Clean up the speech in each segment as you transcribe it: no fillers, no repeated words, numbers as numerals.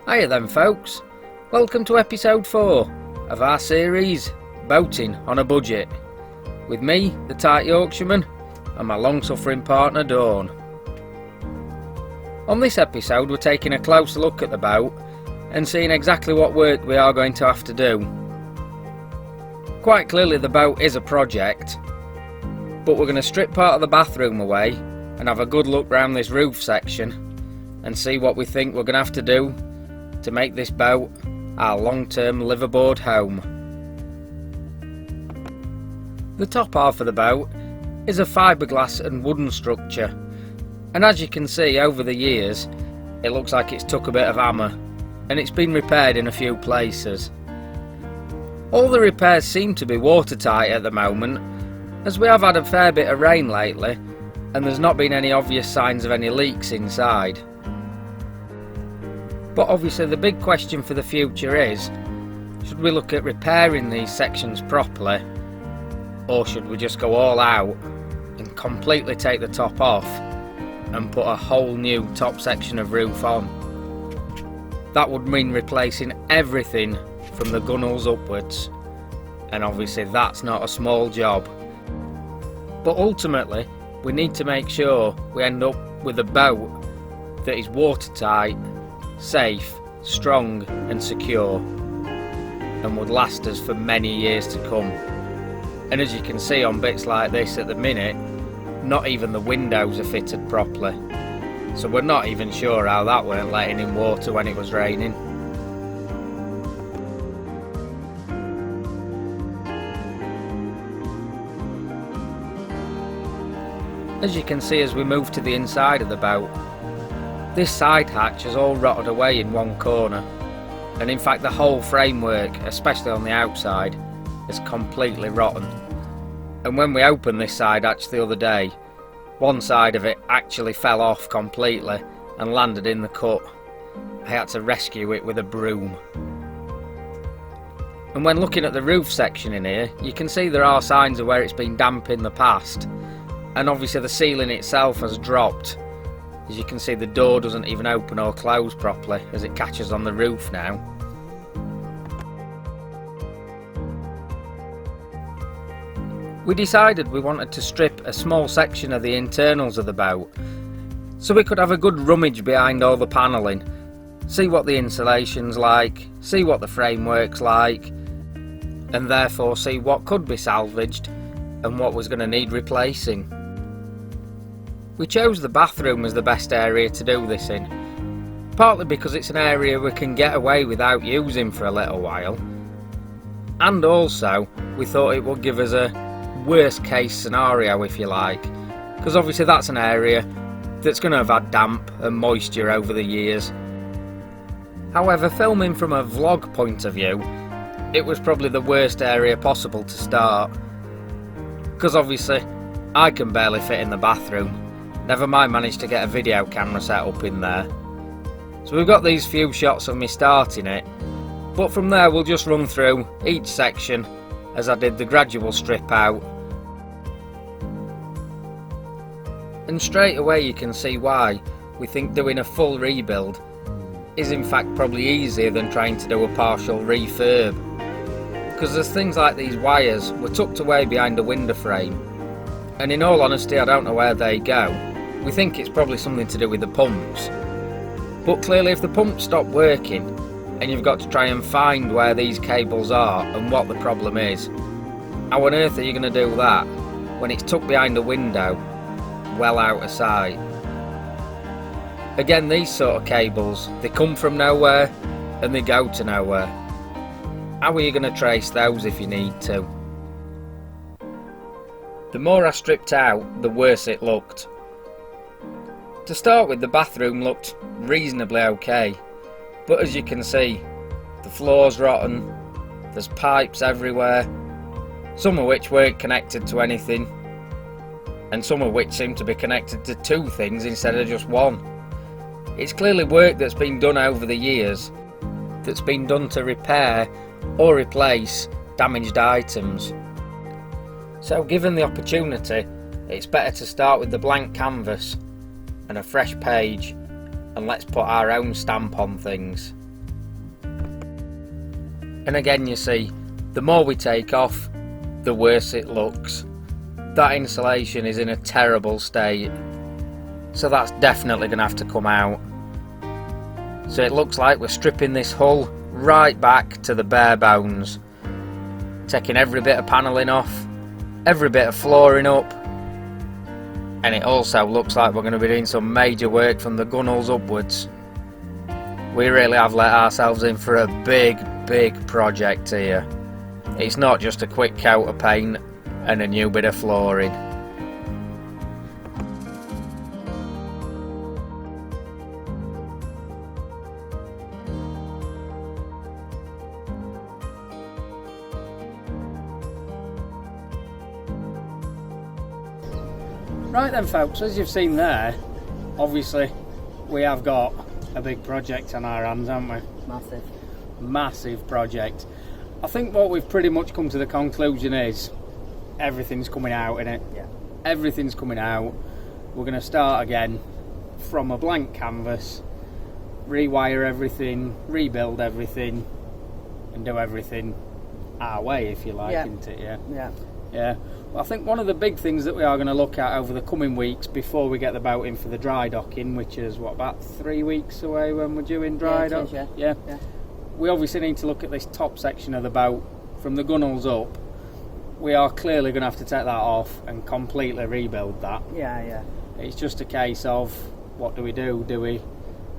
Hiya then folks, welcome to episode 4 of our series Boating on a Budget, with me, the Tight Yorkshireman, and my long-suffering partner Dawn. On this episode we're taking a closer look at the boat and seeing exactly what work we are going to have to do. Quite clearly the boat is a project, but we're going to strip part of the bathroom away and have a good look round this roof section and see what we think we're going to have to do to make this boat our long-term liveaboard home. The top half of the boat is a fiberglass and wooden structure, and as you can see over the years it looks like it's took a bit of hammer and it's been repaired in a few places. All the repairs seem to be watertight at the moment, as we have had a fair bit of rain lately and there's not been any obvious signs of any leaks inside. But obviously the big question for the future is, should we look at repairing these sections properly, or should we just go all out and completely take the top off and put a whole new top section of roof on? That would mean replacing everything from the gunnels upwards, and obviously that's not a small job. But ultimately we need to make sure we end up with a boat that is watertight, safe, strong and secure, and would last us for many years to come. And as you can see on bits like this at the minute, not even the windows are fitted properly, so we're not even sure how that weren't letting in water when it was raining. As you can see as we move to the inside of the boat, this side hatch has all rotted away in one corner, and in fact the whole framework, especially on the outside, is completely rotten. And when we opened this side hatch the other day, one side of it actually fell off completely and landed in the cut. I had to rescue it with a broom. And when looking at the roof section in here, you can see there are signs of where it's been damp in the past, and obviously the ceiling itself has dropped. As you can see, the door doesn't even open or close properly as it catches on the roof now. We decided we wanted to strip a small section of the internals of the boat, so we could have a good rummage behind all the panelling, see what the insulation's like, see what the framework's like, and therefore see what could be salvaged and what was going to need replacing. We chose the bathroom as the best area to do this in, partly because it's an area we can get away without using for a little while, and also we thought it would give us a worst case scenario, if you like, because obviously that's an area that's going to have had damp and moisture over the years. However, filming from a vlog point of view, it was probably the worst area possible to start, because obviously I can barely fit in the bathroom, never mind manage to get a video camera set up in there. So we've got these few shots of me starting it, but from there we'll just run through each section as I did the gradual strip out. And straight away you can see why we think doing a full rebuild is in fact probably easier than trying to do a partial refurb, because there's things like these wires were tucked away behind a window frame, and in all honesty I don't know where they go. We think it's probably something to do with the pumps, but clearly if the pumps stop working and you've got to try and find where these cables are and what the problem is, how on earth are you going to do that when it's tucked behind a window well out of sight? Again, these sort of cables, they come from nowhere and they go to nowhere. How are you going to trace those if you need to? The more I stripped out, the worse it looked. To start with, the bathroom looked reasonably okay, but as you can see, the floor's rotten, there's pipes everywhere, some of which weren't connected to anything, and some of which seem to be connected to two things instead of just one. It's clearly work that's been done over the years, that's been done to repair or replace damaged items. So given the opportunity, it's better to start with the blank canvas and a fresh page, and let's put our own stamp on things. And again, you see, the more we take off, the worse it looks. That insulation is in a terrible state, so that's definitely going to have to come out. So it looks like we're stripping this hull right back to the bare bones, taking every bit of panelling off, every bit of flooring up, and it also looks like we're going to be doing some major work from the gunnels upwards. We really have let ourselves in for a big project here. It's not just a quick coat of paint and a new bit of flooring. Right then folks, as you've seen there, obviously we have got a big project on our hands, haven't we? Massive project. I think what we've pretty much come to the conclusion is everything's coming out in it. Yeah. Everything's coming out. We're going to start again from a blank canvas, rewire everything, rebuild everything, and do everything our way, if you like, isn't it? Yeah. Well, I think one of the big things that we are going to look at over the coming weeks before we get the boat in for the dry docking, which is what, about 3 weeks away when we're due in dry dock? Yeah. We obviously need to look at this top section of the boat from the gunnels up. We are clearly going to have to take that off and completely rebuild that. Yeah. It's just a case of, what do we do? Do we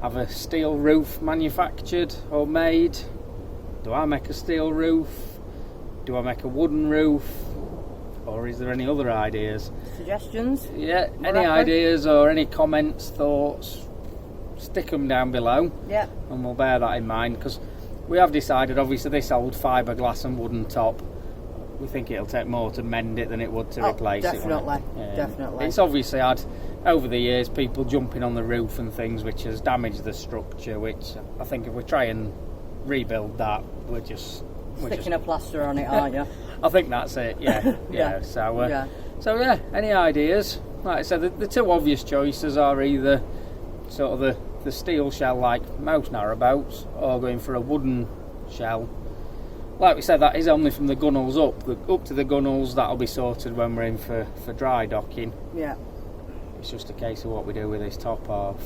have a steel roof manufactured or made? Do I make a steel roof? Do I make a wooden roof? Or is there any other ideas? Suggestions? Yeah, any ideas or any comments, thoughts, stick them down below. Yeah. And we'll bear that in mind, because we have decided, obviously, this old fiberglass and wooden top, we think it'll take more to mend it than it would to replace it. Definitely. It's obviously had, over the years, people jumping on the roof and things, which has damaged the structure, which I think if we try and rebuild that, we're just... Sticking a plaster on it, aren't you? I think that's it, yeah. So any ideas? Like I said, the two obvious choices are either sort of the steel shell like most narrowboats, or going for a wooden shell. Like we said, that is only from the gunnels up to the gunnels. That'll be sorted when we're in for dry docking. Yeah. It's just a case of what we do with this top half.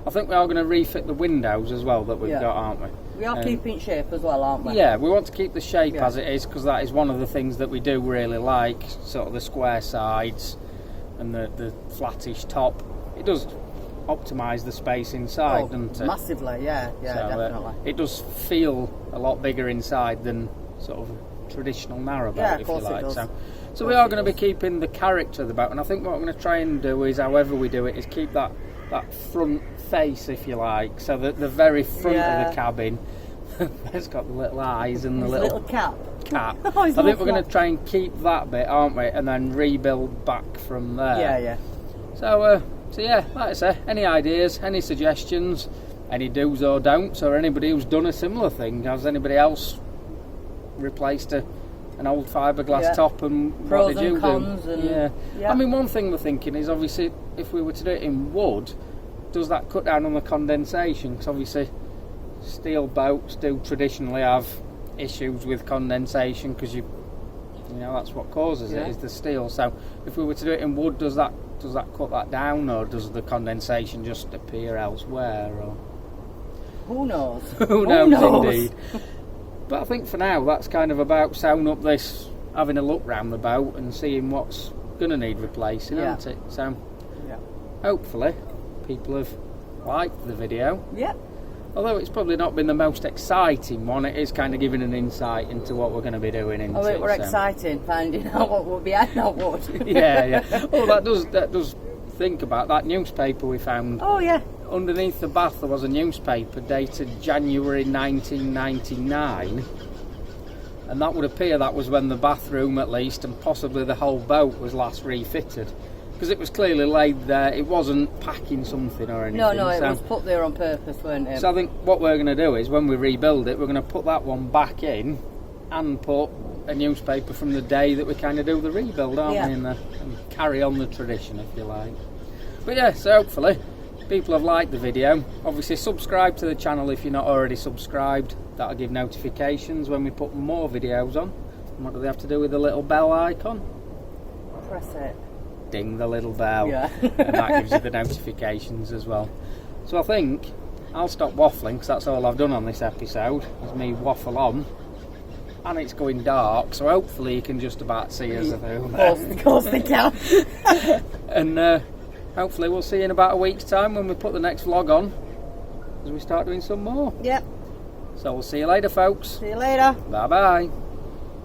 I think we are going to refit the windows as well that we've got, aren't we? We are keeping shape as well, aren't we? Yeah, we want to keep the shape as it is, because that is one of the things that we do really like, sort of the square sides and the flattish top. It does optimise the space inside, doesn't it? Massively, yeah, so, definitely. It does feel a lot bigger inside than sort of a traditional narrowboat, if you like. So we are going to be keeping the character of the boat, and I think what I'm going to try and do is, however we do it, is keep that front face, if you like, so that the very front of the cabin it's got the little eyes and the little cap. I think we're going to try and keep that bit, aren't we, and then rebuild back from there. So yeah, like I say, any ideas, any suggestions, any do's or don'ts, or anybody who's done a similar thing? Has anybody else replaced an old fiberglass top, and pros what did you and cons do? I mean, one thing we're thinking is, obviously, if we were to do it in wood, does that cut down on the condensation? Because obviously steel boats do traditionally have issues with condensation, because you know that's what causes it, is the steel. So if we were to do it in wood, does that cut that down, or does the condensation just appear elsewhere, or who knows? Who knows indeed. But I think for now that's kind of about sounding up this, having a look round the boat and seeing what's going to need replacing, isn't it? So hopefully people have liked the video. Although it's probably not been the most exciting one, it is kind of giving an insight into what we're going to be doing. It we're exciting, finding out what we're behind that wood. Oh, that does think about that newspaper we found. Underneath the bath there was a newspaper dated January 1999, and that would appear that was when the bathroom, at least, and possibly the whole boat, was last refitted, because it was clearly laid there. It wasn't packing something or anything. No, it was put there on purpose, weren't it? So I think what we're going to do is, when we rebuild it, we're going to put that one back in and put a newspaper from the day that we kind of do the rebuild, aren't we, and carry on the tradition, if you like. But yeah, so hopefully people have liked the video. Obviously subscribe to the channel if you're not already subscribed. That'll give notifications when we put more videos on. And what do they have to do with the little bell icon? Press it. Ding the little bell. Yeah. And that gives you the notifications as well. So I think I'll stop waffling, because that's all I've done on this episode, is me waffle on. And it's going dark, so hopefully you can just about see us through there. Of course they can. And hopefully we'll see you in about a week's time when we put the next vlog on, as we start doing some more. Yep. So we'll see you later, folks. See you later. Bye bye.